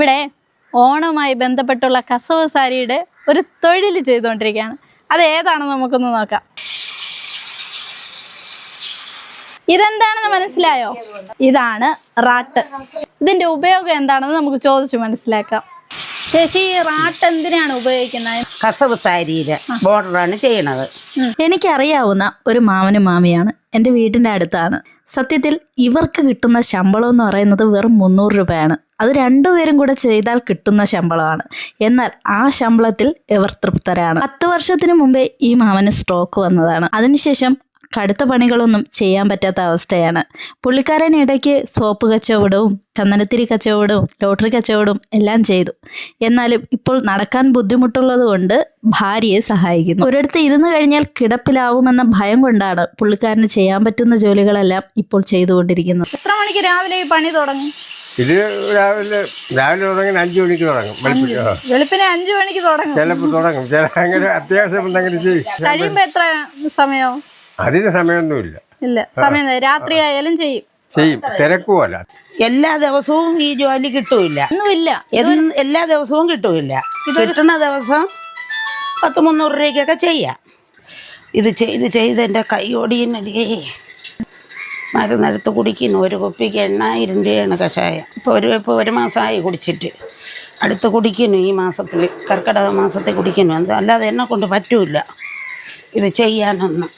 ഇവിടെ ഓണവുമായി ബന്ധപ്പെട്ടുള്ള കസവ് സാരിയുടെ ഒരു തൊഴിൽ ചെയ്തുകൊണ്ടിരിക്കുകയാണ്. അത് ഏതാണെന്ന് നമുക്കൊന്ന് നോക്കാം. ഇതെന്താണെന്ന് മനസ്സിലായോ? ഇതാണ് റാട്ട്. ഇതിന്റെ ഉപയോഗം എന്താണെന്ന് നമുക്ക് ചോദിച്ചു മനസ്സിലാക്കാം. ചേച്ചി, ഈ റാട്ട് എന്തിനാണ് ഉപയോഗിക്കുന്നത്? കസവ് സാരിയിലെ ബോർഡറാണ് ചെയ്യണത്. എനിക്കറിയാവുന്ന ഒരു മാമനും മാമിയാണ്, എൻ്റെ വീട്ടിൻ്റെ അടുത്താണ്. സത്യത്തിൽ ഇവർക്ക് കിട്ടുന്ന ശമ്പളം എന്ന് പറയുന്നത് വെറും 300 രൂപയാണ്. അത് രണ്ടുപേരും കൂടെ ചെയ്താൽ കിട്ടുന്ന ശമ്പളമാണ്. എന്നാൽ ആ ശമ്പളത്തിൽ ഇവർ തൃപ്തരാണ്. 10 വർഷത്തിന് മുമ്പേ ഈ മാമന് സ്ട്രോക്ക് വന്നതാണ്. അതിനുശേഷം കടുത്ത പണികളൊന്നും ചെയ്യാൻ പറ്റാത്ത അവസ്ഥയാണ്. പുള്ളിക്കാരൻ ഇടയ്ക്ക് സോപ്പ് കച്ചവടവും ചന്ദനത്തിരി കച്ചവടവും ലോട്ടറി കച്ചവടവും എല്ലാം ചെയ്തു. എന്നാലും ഇപ്പോൾ നടക്കാൻ ബുദ്ധിമുട്ടുള്ളത് കൊണ്ട് ഭാര്യയെ സഹായിക്കുന്നു. ഒരിടത്ത് ഇരുന്ന് കഴിഞ്ഞാൽ കിടപ്പിലാവുമെന്ന ഭയം കൊണ്ടാണ് പുള്ളിക്കാരന് ചെയ്യാൻ പറ്റുന്ന ജോലികളെല്ലാം ഇപ്പോൾ ചെയ്തുകൊണ്ടിരിക്കുന്നത്. എത്ര മണിക്ക് രാവിലെ ഈ പണി തുടങ്ങി? ഇത് രാവിലെ തുടങ്ങി 5 മണിക്ക് തുടങ്ങും. വെളുപ്പിനെ 5 മണിക്ക് തുടങ്ങും. ചിലപ്പോൾ തുടങ്ങും, അങ്ങനെ അത്യാവശ്യം ഉണ്ടെങ്കിൽ ചെയ്യും. കഴിയുമ്പോ എത്ര സമയവും? അതിന് സമയമൊന്നുമില്ല. ഇല്ല, സമയം രാത്രി ആയാലും ചെയ്യും. തിരക്കുമല്ല. എല്ലാ ദിവസവും ഈ ജോലി കിട്ടൂല. എല്ലാ ദിവസവും കിട്ടൂല. കിട്ടുന്ന ദിവസം 100-300 രൂപയ്ക്കൊക്കെ ചെയ്യാം. ഇത് ചെയ്ത് എൻ്റെ കൈ ഓടിയുന്നല്ലേ. മരുന്നെടുത്ത് കുടിക്കുന്നു. ഒരു കുപ്പിക്ക് 8000 രൂപയാണ് കഷായം. ഇപ്പോൾ ഒരു മാസമായി കുടിച്ചിട്ട്. അടുത്ത് കുടിക്കുന്നു. ഈ മാസത്തിൽ, കർക്കിടക മാസത്തിൽ കുടിക്കുന്നു. അല്ലാതെ എന്നെ കൊണ്ട് പറ്റൂല ഇത് ചെയ്യാനൊന്നും.